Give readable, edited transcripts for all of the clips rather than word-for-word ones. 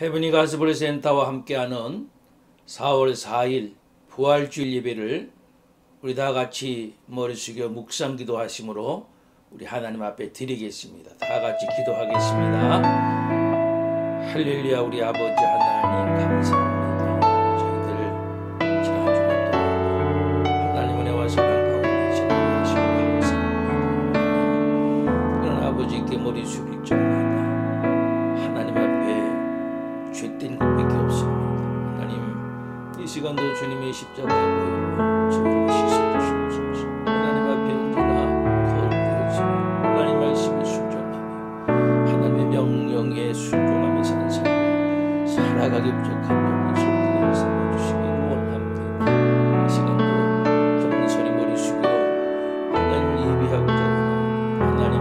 헤브니 가스펠 센터와 함께하는 4월 4일 부활주일 예배를 우리 다 같이 머리 숙여 묵상 기도하심으로 우리 하나님 앞에 드리겠습니다. 다 같이 기도하겠습니다. 할렐루야. 우리 아버지 하나님 감사합니다. 저희들 지난 한 주간 동안 하나님 은혜와 사랑 가운데 지나가시고 감사합니다. 그러나 아버지께 머리 숙일 적마다 하나님 앞에 죄된 것밖에 없습니다. 하나님 이 시간도 주님의 십자가에 보여 저희를 씻어주시옵소서. 하나님 앞에 언제나 거울되어지며 하나님 말씀에 순종하며 하나님의 명령에 순종하며 사는 삶을 살아가기 부족한 영혼 손들을 삼아주시기를 원합니다. 이 시간도 경건히 머리 숙여 하나님을 예배하고자 하나님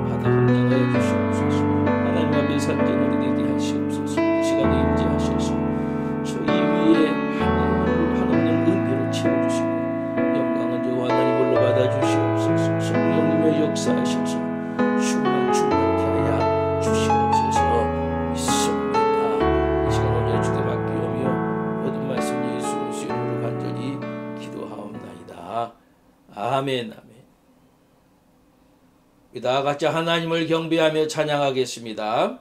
받아 헌장하여 주시옵소서. 하나님 앞에 살게 누리게 하시옵소서. 이 시간도 임재하셔서 저희 위에 하나님을 은혜로 채워주시고 영광은 여호와 하나님으로 받아주시옵소서. 성령님의 역사하셔서 충만케 하여 주시옵소서. 믿습니다. 이 시간 오늘 주께 맡기오며 모든 말씀 예수 그리스도의 이름으로 간절히 기도하옵나이다. 아멘. 아멘. 다 같이 하나님을 경배하며 찬양하겠습니다.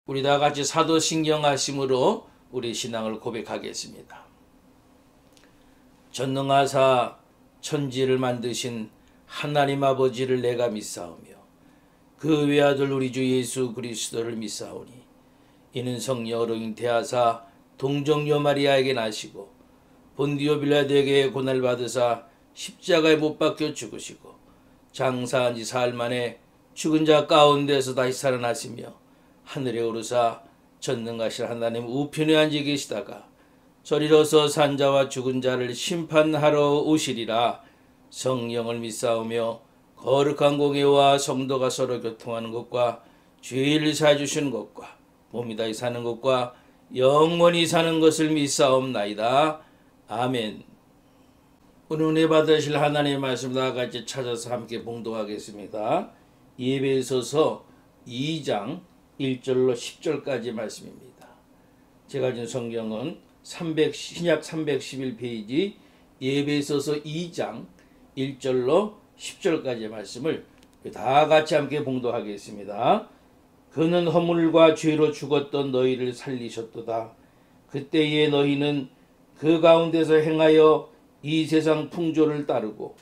우리 다 같이 사도신경 하심으로 우리 신앙을 고백하겠습니다. 전능하사 천지를 만드신 하나님 아버지를 내가 믿사오며 그 외아들 우리 주 예수 그리스도를 믿사오니 이는 성령 어른 대하사 동정녀 마리아에게 나시고 본디오 빌라도에게 고난을 받으사 십자가에 못 박혀 죽으시고 장사한 지 사흘 만에 죽은 자 가운데서 다시 살아나시며 하늘에 오르사 전능하신 하나님 우편에 앉아 계시다가 저리로서 산 자와 죽은 자를 심판하러 오시리라. 성령을 믿사오며 거룩한 공예와 성도가 서로 교통하는 것과 죄를 사주시는 것과 몸이 다시 사는 것과 영원히 사는 것을 믿사옵나이다. 아멘. 오늘 은혜 받으실 하나님의 말씀 다 같이 찾아서 함께 봉독하겠습니다. 예배소서 2장 1절로 10절까지 말씀입니다. 제가 준 성경은 신약 311페이지 예배소서 2장 1절로 10절까지의 말씀을 다 같이 함께 봉독하겠습니다. 그는 허물과 죄로 죽었던 너희를 살리셨도다. 그때에 너희는 그 가운데서 행하여 이 세상 풍조를 따르고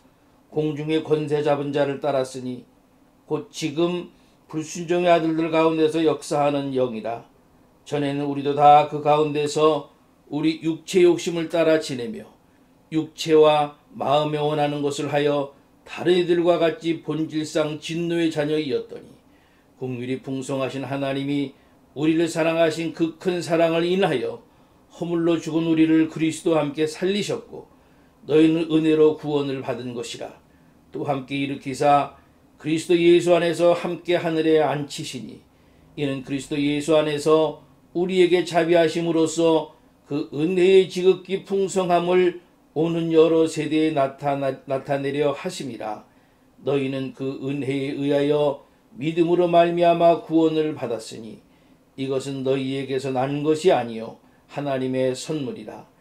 공중의 권세 잡은 자를 따랐으니 곧 지금 불순종의 아들들 가운데서 역사하는 영이라. 전에는 우리도 다 그 가운데서 우리 육체 욕심을 따라 지내며 육체와 마음에 원하는 것을 하여 다른 이들과 같이 본질상 진노의 자녀이었더니 긍휼이 풍성하신 하나님이 우리를 사랑하신 그 큰 사랑을 인하여 허물로 죽은 우리를 그리스도와 함께 살리셨고 너희는 은혜로 구원을 받은 것이라. 또 함께 일으키사 그리스도 예수 안에서 함께 하늘에 앉히시니 이는 그리스도 예수 안에서 우리에게 자비하심으로써 그 은혜의 지극히 풍성함을 오는 여러 세대에 나타내려 하심이라. 너희는 그 은혜에 의하여 믿음으로 말미암아 구원을 받았으니 이것은 너희에게서 난 것이 아니요 하나님의 선물이라.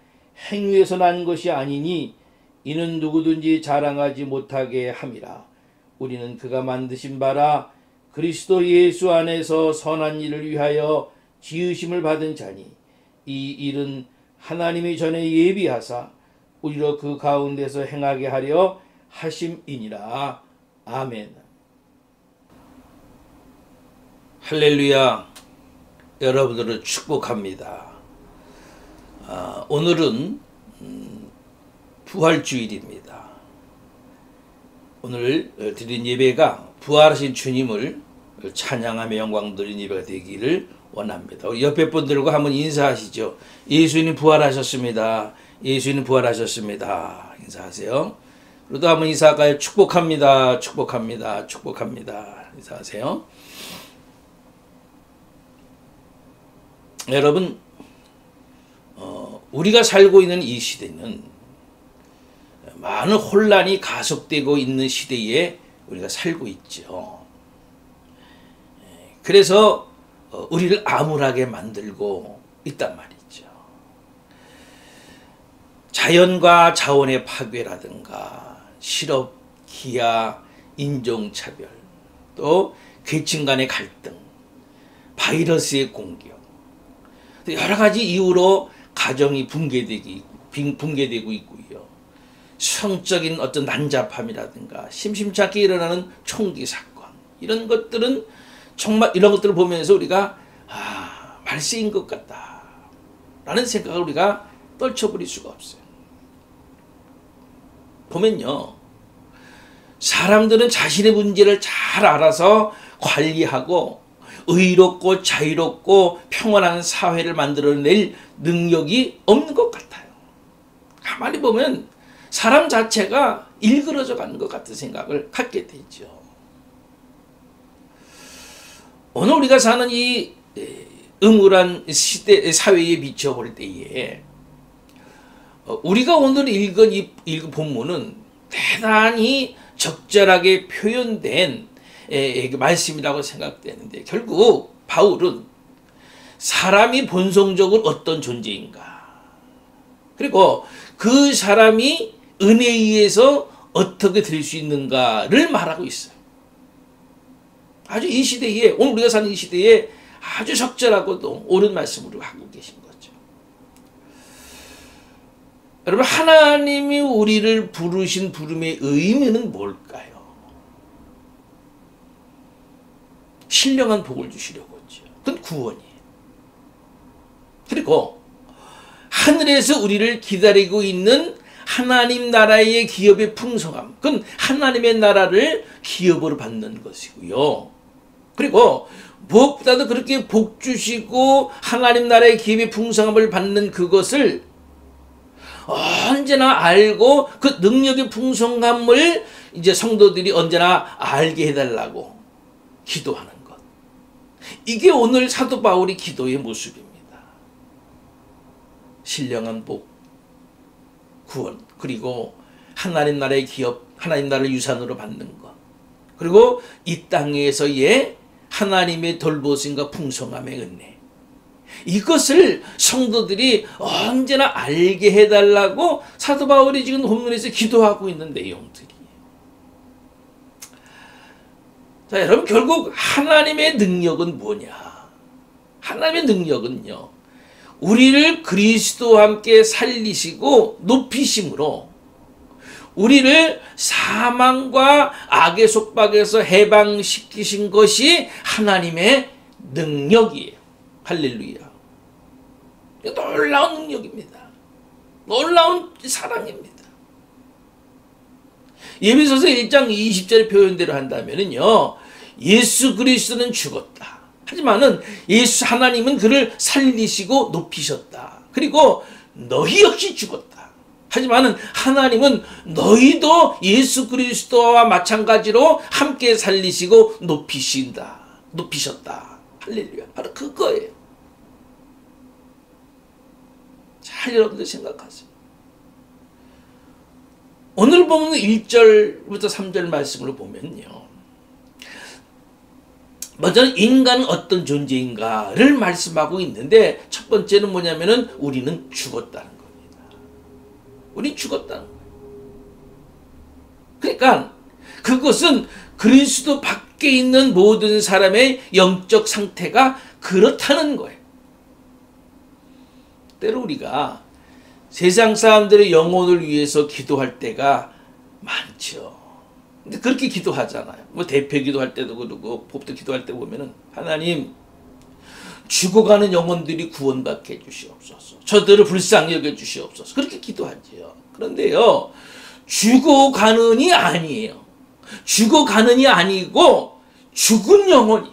행위에서 난 것이 아니니 이는 누구든지 자랑하지 못하게 함이라. 우리는 그가 만드신 바라 그리스도 예수 안에서 선한 일을 위하여 지으심을 받은 자니 이 일은 하나님이 전에 예비하사 우리로 그 가운데서 행하게 하려 하심이니라. 아멘. 할렐루야. 여러분들을 축복합니다. 오늘은 부활주일입니다. 오늘 드린 예배가 부활하신 주님을 찬양하며 영광 드린 예배가 되기를 원합니다. 우리 옆에 분들과 한번 인사하시죠. 예수님 부활하셨습니다. 예수님 부활하셨습니다. 인사하세요. 그리고 한번 인사할까요? 축복합니다. 축복합니다. 축복합니다. 인사하세요. 여러분, 우리가 살고 있는 이 시대는 많은 혼란이 가속되고 있는 시대에 우리가 살고 있죠. 그래서 우리를 암울하게 만들고 있단 말이죠. 자연과 자원의 파괴라든가 실업, 기아, 인종차별, 또 계층 간의 갈등, 바이러스의 공격, 여러 가지 이유로 가정이 붕괴되고 있고요. 성적인 어떤 난잡함이라든가 심심찮게 일어나는 총기 사건, 이런 것들은 정말 이런 것들을 보면서 우리가 말세인 것 같다 라는 생각을 우리가 떨쳐버릴 수가 없어요. 보면요, 사람들은 자신의 문제를 잘 알아서 관리하고 의롭고 자유롭고 평온한 사회를 만들어낼 능력이 없는 것 같아요. 가만히 보면 사람 자체가 일그러져 가는 것 같은 생각을 갖게 되죠. 오늘 우리가 사는 이 음울한 시대 사회에 비춰볼 때에 우리가 오늘 읽은 본문은 대단히 적절하게 표현된 말씀이라고 생각되는데, 결국 바울은 사람이 본성적으로 어떤 존재인가, 그리고 그 사람이 은혜에 의해서 어떻게 될 수 있는가를 말하고 있어요. 아주 이 시대에, 오늘 우리가 사는 이 시대에 아주 적절하고도 옳은 말씀으로 하고 계신 거죠. 여러분, 하나님이 우리를 부르신 부름의 의미는 뭘까요? 신령한 복을 주시려고 하죠. 그건 구원이에요. 그리고 하늘에서 우리를 기다리고 있는 하나님 나라의 기업의 풍성함, 그건 하나님의 나라를 기업으로 받는 것이고요. 그리고 무엇보다도 그렇게 복 주시고 하나님 나라의 기업의 풍성함을 받는 그것을 언제나 알고 그 능력의 풍성함을 이제 성도들이 언제나 알게 해달라고 기도하는 것. 이게 오늘 사도 바울의 기도의 모습입니다. 신령한 복, 구원, 그리고 하나님 나라의 기업, 하나님 나라를 유산으로 받는 것, 그리고 이 땅에서의 하나님의 돌보심과 풍성함의 은혜, 이것을 성도들이 언제나 알게 해달라고 사도 바울이 지금 본문에서 기도하고 있는 내용들이에요. 자, 여러분, 결국 하나님의 능력은 뭐냐? 하나님의 능력은요, 우리를 그리스도와 함께 살리시고 높이심으로 우리를 사망과 악의 속박에서 해방시키신 것이 하나님의 능력이에요. 할렐루야. 놀라운 능력입니다. 놀라운 사랑입니다. 예배소서 1장 20절의 표현대로 한다면요, 예수 그리스도는 죽었다. 하지만은 예수 하나님은 그를 살리시고 높이셨다. 그리고 너희 역시 죽었다. 하지만은 하나님은 너희도 예수 그리스도와 마찬가지로 함께 살리시고 높이셨다. 할렐루야. 바로 그거예요. 잘 여러분들 생각하세요. 오늘 보면 1절부터 3절 말씀을 보면요, 먼저는 인간은 어떤 존재인가를 말씀하고 있는데, 첫 번째는 뭐냐면은 우리는 죽었다는 겁니다. 우린 죽었다는 거예요. 그러니까 그것은 그리스도 밖에 있는 모든 사람의 영적 상태가 그렇다는 거예요. 때로 우리가 세상 사람들의 영혼을 위해서 기도할 때가 많죠. 근데 그렇게 기도하잖아요. 뭐 대표 기도할 때도 그러고 법도 기도할 때 보면은, 하나님, 죽어가는 영혼들이 구원받게 해주시옵소서. 저들을 불쌍히 여겨주시옵소서. 그렇게 기도하지요. 그런데요, 죽어가는이 아니에요. 죽어가는이 아니고 죽은 영혼이.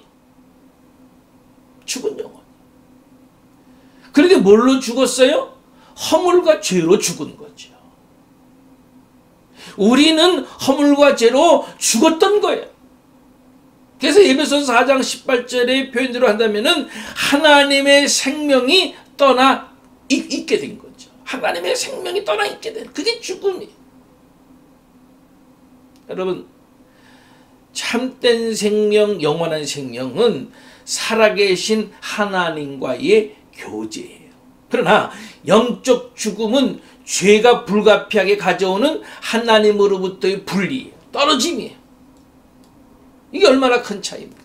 그런데 뭘로 죽었어요? 허물과 죄로 죽은 거죠. 우리는 허물과 죄로 죽었던 거예요. 그래서 에베소서 4장 18절의 표현대로 한다면은 하나님의 생명이 떠나 있게 된 거죠. 하나님의 생명이 떠나 있게 된, 그게 죽음이에요. 여러분, 참된 생명, 영원한 생명은 살아계신 하나님과의 교제예요. 그러나 영적 죽음은 죄가 불가피하게 가져오는 하나님으로부터의 분리, 떨어짐이에요. 이게 얼마나 큰 차이입니까?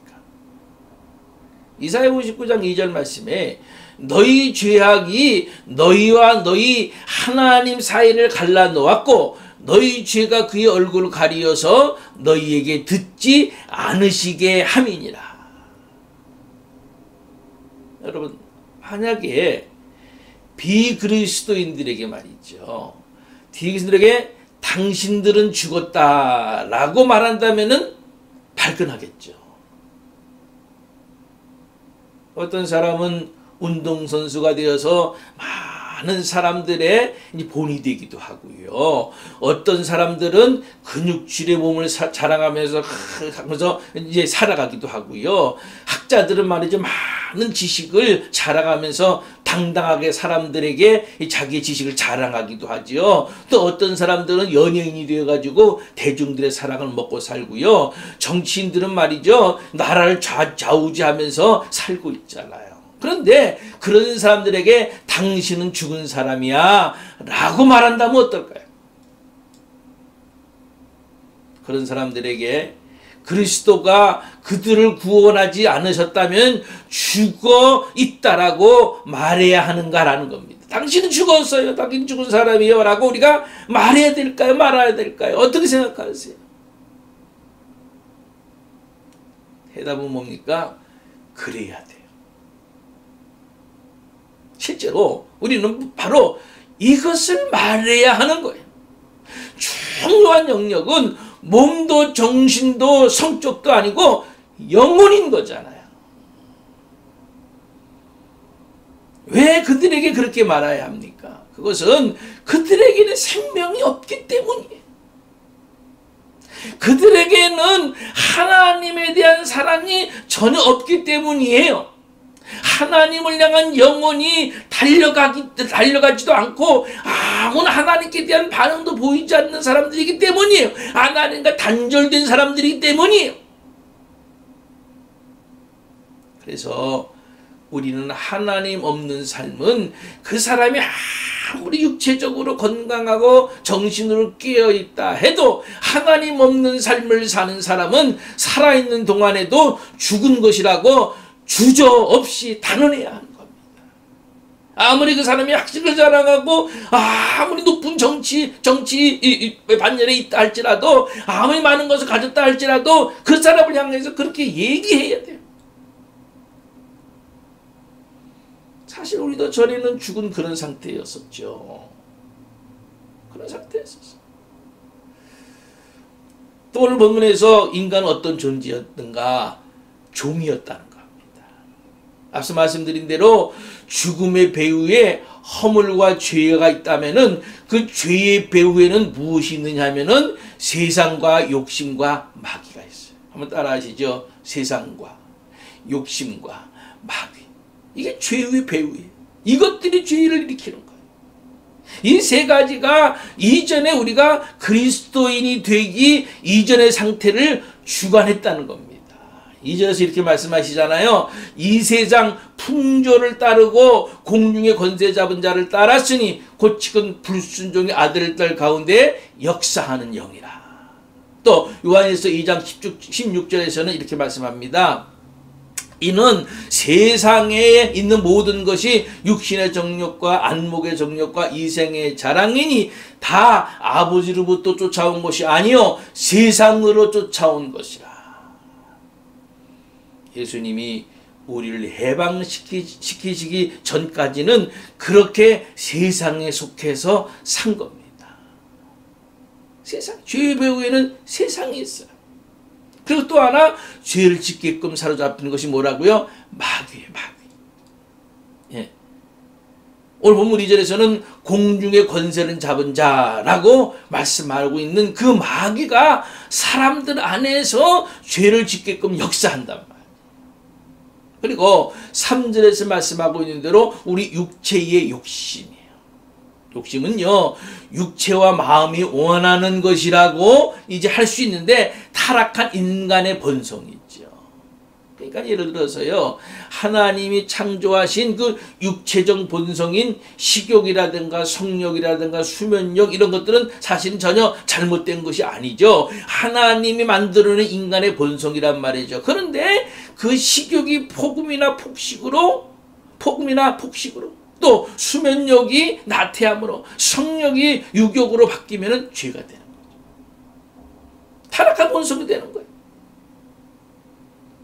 이사야 59장 2절 말씀에 너희 죄악이 너희와 너희 하나님 사이를 갈라놓았고 너희 죄가 그의 얼굴을 가리어서 너희에게 듣지 않으시게 함이니라. 여러분, 만약에 비그리스도인들에게 말이죠, 비그리스도인들에게 당신들은 죽었다라고 말한다면은 발끈하겠죠. 어떤 사람은 운동선수가 되어서 많은 사람들의 본이 되기도 하고요. 어떤 사람들은 근육질의 몸을 자랑하면서 이제 살아가기도 하고요. 학자들은 말이죠, 많은 지식을 자랑하면서 당당하게 사람들에게 자기의 지식을 자랑하기도 하지요. 또 어떤 사람들은 연예인이 되어가지고 대중들의 사랑을 먹고 살고요. 정치인들은 말이죠, 나라를 좌우지하면서 살고 있잖아요. 그런데 그런 사람들에게 당신은 죽은 사람이야 라고 말한다면 어떨까요? 그런 사람들에게 그리스도가 그들을 구원하지 않으셨다면 죽어 있다라고 말해야 하는가라는 겁니다. 당신은 죽었어요, 당신 죽은 사람이요 라고 우리가 말해야 될까요, 말아야 될까요? 어떻게 생각하세요? 해답은 뭡니까? 그래야 돼요. 실제로 우리는 바로 이것을 말해야 하는 거예요. 중요한 영역은 몸도 정신도 성적도 아니고 영혼인 거잖아요. 왜 그들에게 그렇게 말해야 합니까? 그것은 그들에게는 생명이 없기 때문이에요. 그들에게는 하나님에 대한 사랑이 전혀 없기 때문이에요. 하나님을 향한 영혼이 달려가지도 않고 아무나 하나님께 대한 반응도 보이지 않는 사람들이기 때문이에요. 하나님과 단절된 사람들이기 때문이에요. 그래서 우리는 하나님 없는 삶은 그 사람이 아무리 육체적으로 건강하고 정신으로 깨어있다 해도 하나님 없는 삶을 사는 사람은 살아있는 동안에도 죽은 것이라고 주저없이 단언해야 하는 겁니다. 아무리 그 사람이 학식을 자랑하고 아무리 높은 정치 반열에 있다 할지라도 아무리 많은 것을 가졌다 할지라도 그 사람을 향해서 그렇게 얘기해야 돼요. 사실 우리도 전에는 죽은 그런 상태였었죠. 그런 상태였었어요. 또 오늘 본문에서 인간은 어떤 존재였던가? 종이었다는 겁니다. 앞서 말씀드린 대로 죽음의 배후에 허물과 죄가 있다면은 그 죄의 배후에는 무엇이 있느냐 하면은 세상과 욕심과 마귀가 있어요. 한번 따라 하시죠. 세상과 욕심과 마귀. 이게 죄의 배후예요. 이것들이 죄를 일으키는 거예요. 이 세 가지가 이전에 우리가 그리스도인이 되기 이전의 상태를 주관했다는 겁니다. 2절에서 이렇게 말씀하시잖아요. 이 세상 풍조를 따르고 공중의 권세 잡은 자를 따랐으니 곧 지금 불순종의 아들 딸 가운데 역사하는 영이라. 또 요한일서 2장 16절에서는 이렇게 말씀합니다. 이는 세상에 있는 모든 것이 육신의 정욕과 안목의 정욕과 이생의 자랑이니 다 아버지로부터 쫓아온 것이 아니요 세상으로 쫓아온 것이라. 예수님이 우리를 해방시키시기 전까지는 그렇게 세상에 속해서 산 겁니다. 세상, 죄의 배후에는 세상이 있어요. 그리고 또 하나 죄를 짓게끔 사로잡히는 것이 뭐라고요? 마귀예요. 마귀. 예. 오늘 본문 2절에서는 공중의 권세를 잡은 자라고 말씀하고 있는 그 마귀가 사람들 안에서 죄를 짓게끔 역사한단 말이에요. 그리고 3절에서 말씀하고 있는 대로 우리 육체의 욕심이에요. 욕심은요, 육체와 마음이 원하는 것이라고 이제 할 수 있는데 타락한 인간의 본성이 있죠. 그러니까 예를 들어서요, 하나님이 창조하신 그 육체적 본성인 식욕이라든가 성욕이라든가 수면욕 이런 것들은 사실은 전혀 잘못된 것이 아니죠. 하나님이 만들어낸 인간의 본성이란 말이죠. 그런데 그 식욕이 폭음이나 폭식으로 또 수면욕이 나태함으로 성욕이 유욕으로 바뀌면 죄가 되는 거죠. 타락한 본성이 되는 거예요.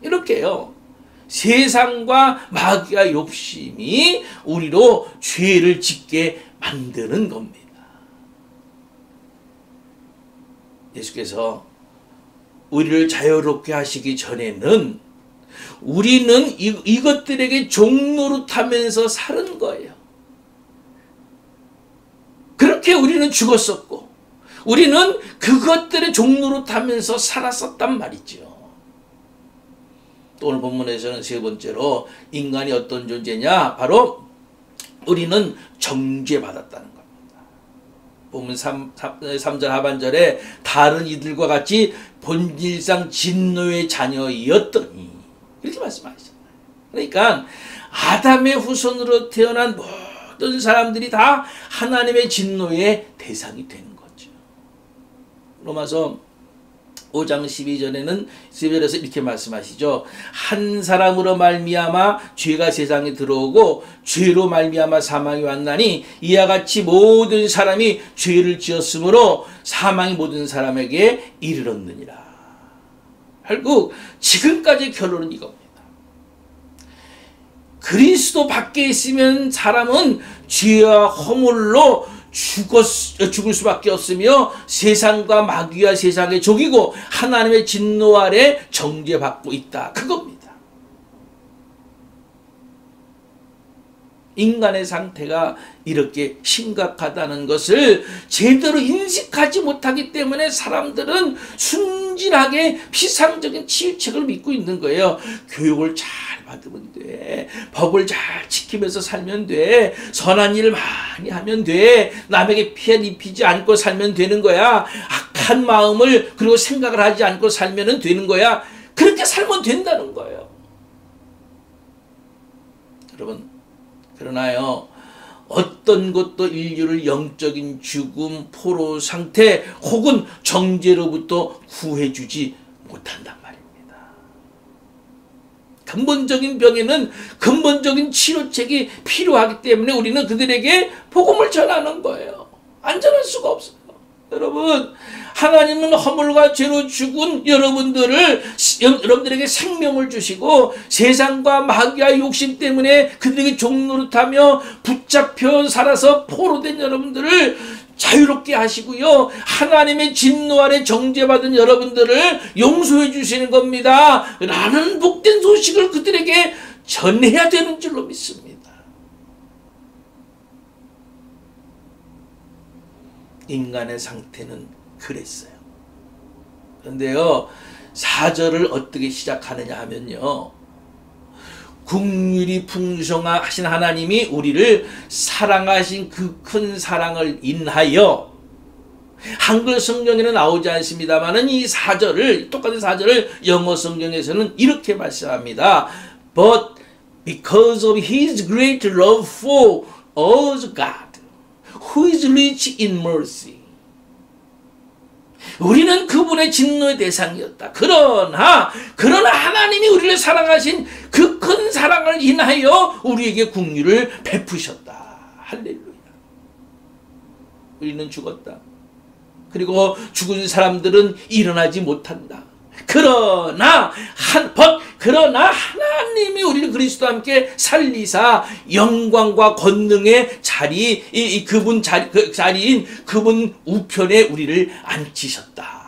이렇게요. 세상과 마귀와 욕심이 우리로 죄를 짓게 만드는 겁니다. 예수께서 우리를 자유롭게 하시기 전에는 우리는 이것들에게 종노릇하면서 사는 거예요. 그렇게 우리는 죽었었고 우리는 그것들의 종노릇하면서 살았었단 말이죠. 또 오늘 본문에서는 세 번째로 인간이 어떤 존재냐? 바로 우리는 정죄받았다는 겁니다. 본문 3절 하반절에 다른 이들과 같이 본질상 진노의 자녀이었더니 이렇게 말씀하셨잖아요. 그러니까 아담의 후손으로 태어난 모든 사람들이 다 하나님의 진노의 대상이 되는 거죠. 로마서 5장 12절에서 이렇게 말씀하시죠. 한 사람으로 말미암아 죄가 세상에 들어오고 죄로 말미암아 사망이 왔나니 이와 같이 모든 사람이 죄를 지었으므로 사망이 모든 사람에게 이르렀느니라. 결국 지금까지 결론은 이겁니다. 그리스도 밖에 있으면 사람은 죄와 허물로 죽을 수밖에 없으며 세상과 마귀와 세상의 종이고 하나님의 진노 아래 정죄받고 있다. 그겁니다. 인간의 상태가 이렇게 심각하다는 것을 제대로 인식하지 못하기 때문에 사람들은 순진하게 피상적인 치유책을 믿고 있는 거예요. 교육을 잘 받으면 돼. 법을 잘 지키면서 살면 돼. 선한 일을 많이 하면 돼. 남에게 피해 입히지 않고 살면 되는 거야. 악한 마음을 그리고 생각을 하지 않고 살면 되는 거야. 그렇게 살면 된다는 거예요. 여러분, 그러나요, 어떤 것도 인류를 영적인 죽음, 포로 상태 혹은 정죄로부터 구해주지 못한단 말입니다. 근본적인 병에는 근본적인 치료책이 필요하기 때문에 우리는 그들에게 복음을 전하는 거예요. 안 전할 수가 없어요. 여러분, 하나님은 허물과 죄로 죽은 여러분들에게 생명을 주시고 세상과 마귀와 욕심 때문에 그들에게 종노릇하며 붙잡혀 살아서 포로된 여러분들을 자유롭게 하시고요, 하나님의 진노 아래 정죄받은 여러분들을 용서해 주시는 겁니다 라는 복된 소식을 그들에게 전해야 되는 줄로 믿습니다. 인간의 상태는 그랬어요. 그런데요, 4절을 어떻게 시작하느냐 하면요, 국률이 풍성하신 하나님이 우리를 사랑하신 그 큰 사랑을 인하여, 한글 성경에는 나오지 않습니다만은 이 4절을, 똑같은 4절을 영어 성경에서는 이렇게 말씀합니다. But because of his great love for us, God, who is rich in mercy. 우리는 그분의 진노의 대상이었다. 그러나 하나님이 우리를 사랑하신 그 큰 사랑을 인하여 우리에게 긍휼을 베푸셨다. 할렐루야. 우리는 죽었다. 그리고 죽은 사람들은 일어나지 못한다. 그러나 하나님이 우리를 그리스도와 함께 살리사 영광과 권능의 자리, 그 자리인 그분 우편에 우리를 앉히셨다.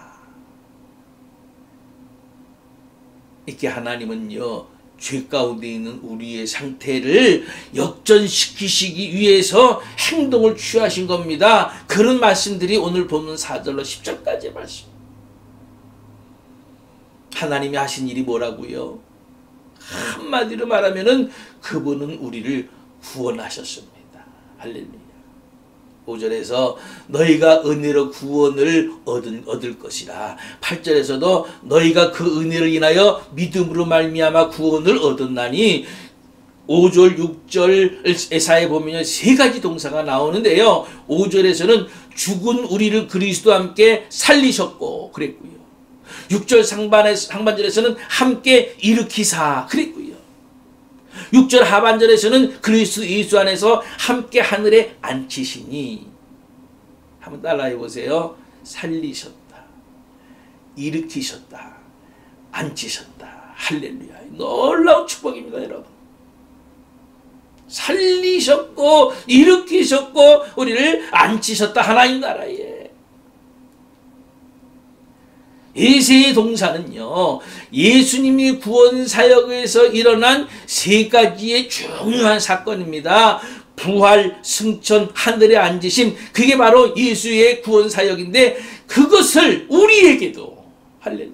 이렇게 하나님은요, 죄 가운데 있는 우리의 상태를 역전시키시기 위해서 행동을 취하신 겁니다. 그런 말씀들이 오늘 보면 4절로 10절까지의 말씀. 하나님이 하신 일이 뭐라고요? 한마디로 말하면은 그분은 우리를 구원하셨습니다. 할렐루야. 5절에서 너희가 은혜로 구원을 얻을 것이라. 8절에서도 너희가 그 은혜를 인하여 믿음으로 말미암아 구원을 얻었나니. 5절, 6절 에사에 보면 세 가지 동사가 나오는데요, 5절에서는 죽은 우리를 그리스도와 함께 살리셨고 그랬고요, 6절 상반절에서는 함께 일으키사 그랬고요, 6절 하반절에서는 그리스도 예수 안에서 함께 하늘에 앉히시니. 한번 따라해 보세요. 살리셨다, 일으키셨다, 앉히셨다. 할렐루야. 놀라운 축복입니다, 여러분. 살리셨고 일으키셨고 우리를 앉히셨다. 하나님 나라에. 이 세 동사는요, 예수님이 구원 사역에서 일어난 세 가지의 중요한 사건입니다. 부활, 승천, 하늘에 앉으심, 그게 바로 예수의 구원 사역인데, 그것을 우리에게도, 할렐루야,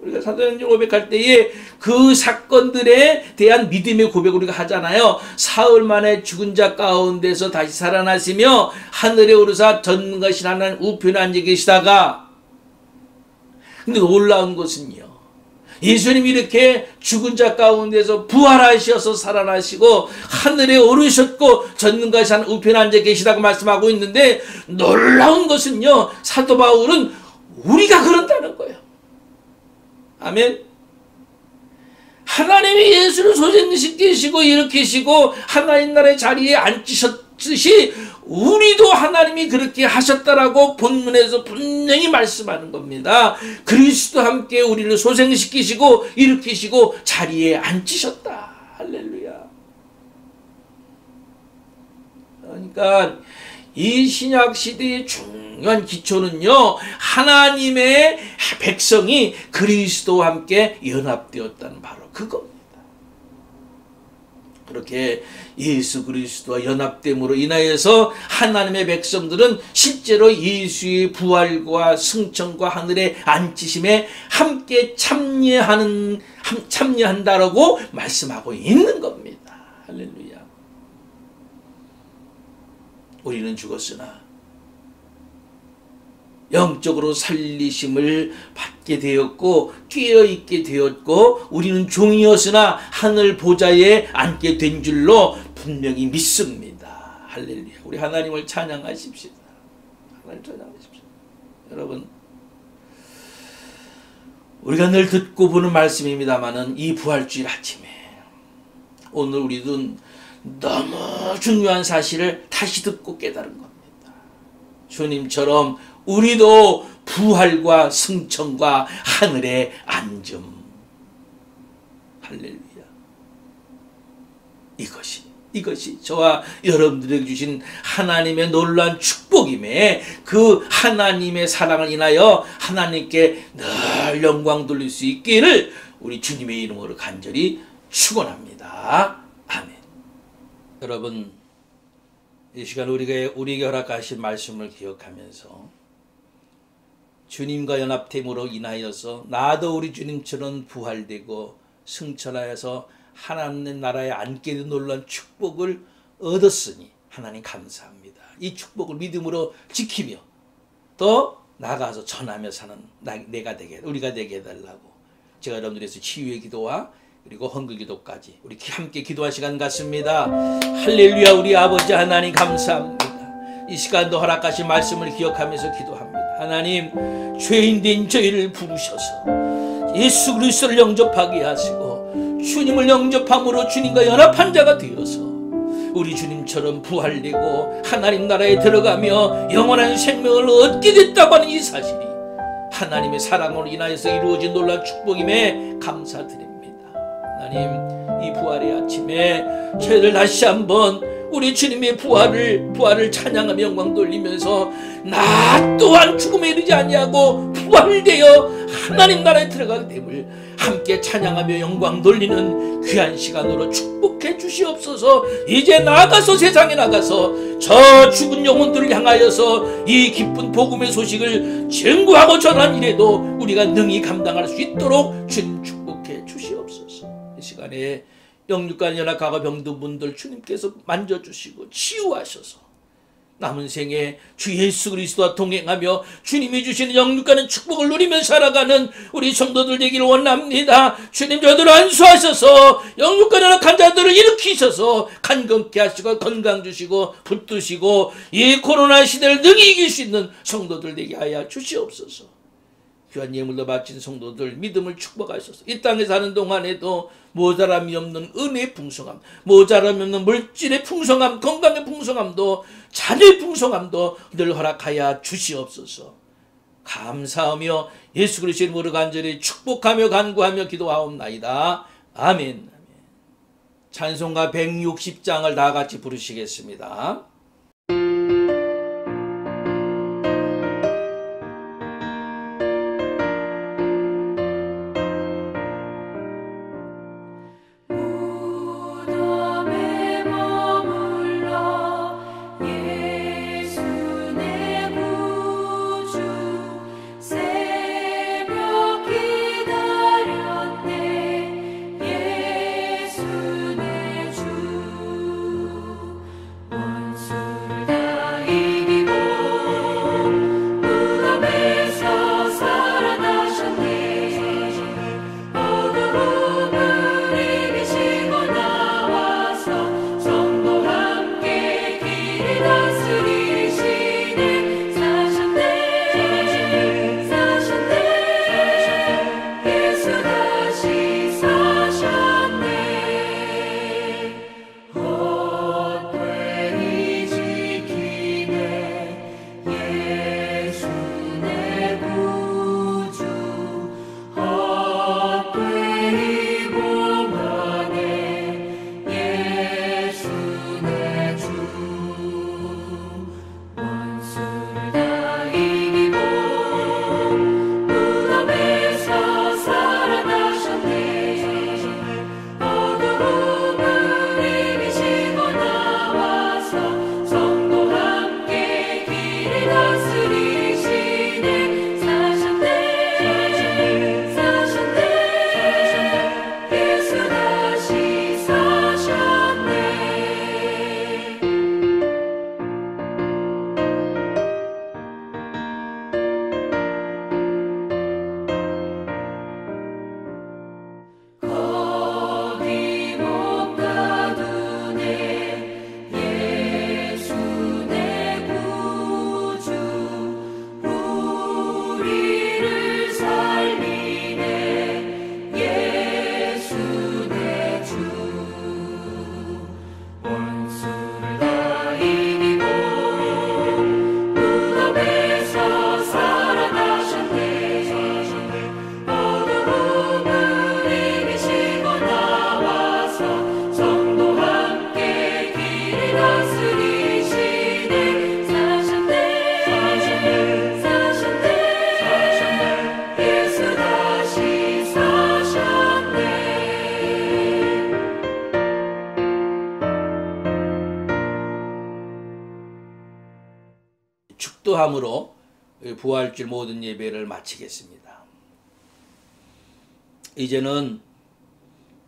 우리가 사도행전 고백할 때에 그 사건들에 대한 믿음의 고백을 우리가 하잖아요. 사흘 만에 죽은 자 가운데서 다시 살아나시며 하늘에 오르사 전능하신 하나님 우편에 앉아 계시다가, 근데 놀라운 것은요, 예수님이 이렇게 죽은 자 가운데서 부활하셔서 살아나시고 하늘에 오르셨고 전능하신 하나님 우편에 앉아 계시다고 말씀하고 있는데, 놀라운 것은요, 사도 바울은 우리가 그런다는 거예요. 아멘. 하나님이 예수를 소생시키시고 일으키시고 하나님 나라의 자리에 앉히셨듯이 우리도 하나님이 그렇게 하셨다라고 본문에서 분명히 말씀하는 겁니다. 그리스도와 함께 우리를 소생시키시고 일으키시고 자리에 앉히셨다. 할렐루야. 그러니까 이 신약 시대의 중요한 기초는요, 하나님의 백성이 그리스도와 함께 연합되었다는 바로 그겁니다. 그렇게 예수 그리스도와 연합됨으로 인하여서 하나님의 백성들은 실제로 예수의 부활과 승천과 하늘의 앉히심에 함께 참여한다라고 말씀하고 있는 겁니다. 할렐루야. 우리는 죽었으나 영적으로 살리심을 받게 되었고 깨어있게 되었고 우리는 종이었으나 하늘 보좌에 앉게 된 줄로 분명히 믿습니다. 할렐루야. 우리 하나님을 찬양하십시다. 하나님 찬양하십시다. 여러분, 우리가 늘 듣고 보는 말씀입니다마는 이 부활주일 아침에 오늘 우리도 너무 중요한 사실을 다시 듣고 깨달은 겁니다. 주님처럼 우리도 부활과 승천과 하늘의 안점. 할렐루야. 이것이 저와 여러분들에게 주신 하나님의 놀라운 축복임에 그 하나님의 사랑을 인하여 하나님께 늘 영광 돌릴 수 있기를 우리 주님의 이름으로 간절히 축원합니다. 아멘. 여러분, 이 시간 우리에게 허락하신 말씀을 기억하면서 주님과 연합됨으로 인하여서 나도 우리 주님처럼 부활되고 승천하여서 하나님 나라에 앉게 된 놀라운 축복을 얻었으니 하나님 감사합니다. 이 축복을 믿음으로 지키며 또 나가서 전하며 사는 우리가 되게 해달라고 제가 여러분들에서 치유의 기도와 그리고 헌금 기도까지 우리 함께 기도할 시간 같습니다. 할렐루야. 우리 아버지 하나님 감사합니다. 이 시간도 허락하신 말씀을 기억하면서 기도합니다. 하나님, 죄인된 저희를 부르셔서 예수 그리스도를 영접하게 하시고 주님을 영접함으로 주님과 연합한 자가 되어서 우리 주님처럼 부활되고 하나님 나라에 들어가며 영원한 생명을 얻게 됐다고 하는 이 사실이 하나님의 사랑으로 인하여서 이루어진 놀라운 축복임에 감사드립니다. 하나님, 이 부활의 아침에 저희들 다시 한번 우리 주님의 부활을 찬양하며 영광 돌리면서 나 또한 죽음에 이르지 아니하고 부활되어 하나님 나라에 들어가게 됨을 함께 찬양하며 영광 돌리는 귀한 시간으로 축복해 주시옵소서. 이제 나가서 세상에 나가서 저 죽은 영혼들을 향하여서 이 기쁜 복음의 소식을 증거하고 전한 일에도 우리가 능히 감당할 수 있도록 주님 축복해 주시옵소서. 이 시간에 영육간 연약하고 병든 분들 주님께서 만져주시고 치유하셔서 남은 생에 주 예수 그리스도와 동행하며 주님이 주시는 영육간의 축복을 누리며 살아가는 우리 성도들 되기를 원합니다. 주님, 저들을 안수하셔서 영육간 연약한 자들을 일으키셔서 간건케 하시고 건강 주시고 붙드시고 이 코로나 시대를 능히 이길 수 있는 성도들 되게 하여 주시옵소서. 귀한 예물로 바친 성도들 믿음을 축복하셔서 이 땅에 사는 동안에도 모자람이 없는 은혜의 풍성함, 모자람이 없는 물질의 풍성함, 건강의 풍성함도 자녀의 풍성함도 늘 허락하여 주시옵소서. 감사하며 예수 그리스도의 이름으로 간절히 축복하며 간구하며 기도하옵나이다. 아멘. 찬송가 160장을 다 같이 부르시겠습니다. 예수 내 주 원수 기도함으로 부활절 모든 예배를 마치겠습니다. 이제는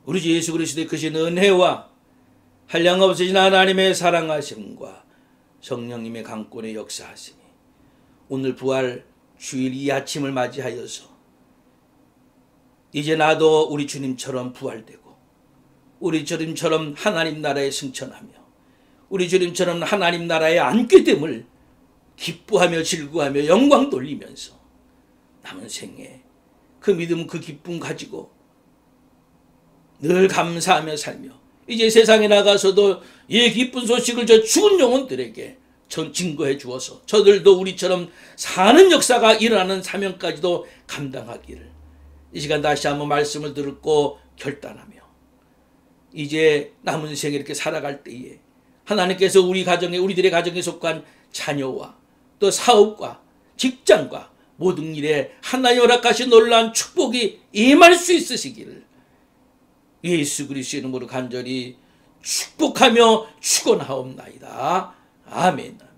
우리 주 예수 그리스도의 크신 은혜와 한량없으신 하나님의 사랑하심과 성령님의 강권의 역사하심이 오늘 부활 주일 이 아침을 맞이하여서 이제 나도 우리 주님처럼 부활되고 우리 주님처럼 하나님 나라에 승천하며 우리 주님처럼 하나님 나라에 앉게 됨을 기뻐하며 즐거워하며 영광 돌리면서 남은 생에 그 믿음 그 기쁨 가지고 늘 감사하며 살며 이제 세상에 나가서도 이 기쁜 소식을 저 죽은 영혼들에게 증거해 주어서 저들도 우리처럼 사는 역사가 일어나는 사명까지도 감당하기를 이 시간 다시 한번 말씀을 듣고 결단하며 이제 남은 생에 이렇게 살아갈 때에 하나님께서 우리들의 가정에 속한 자녀와 또 사업과 직장과 모든 일에 하나님 허락하신 놀라운 축복이 임할 수 있으시기를 예수 그리스도의 이름으로 간절히 축복하며 축원하옵나이다. 아멘.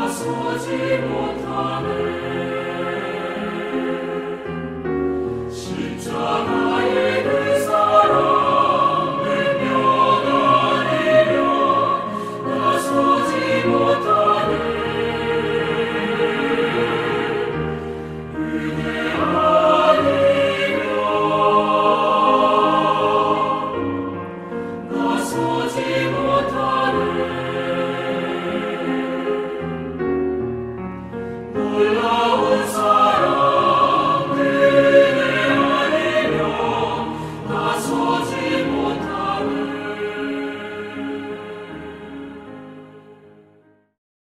나서지 못하네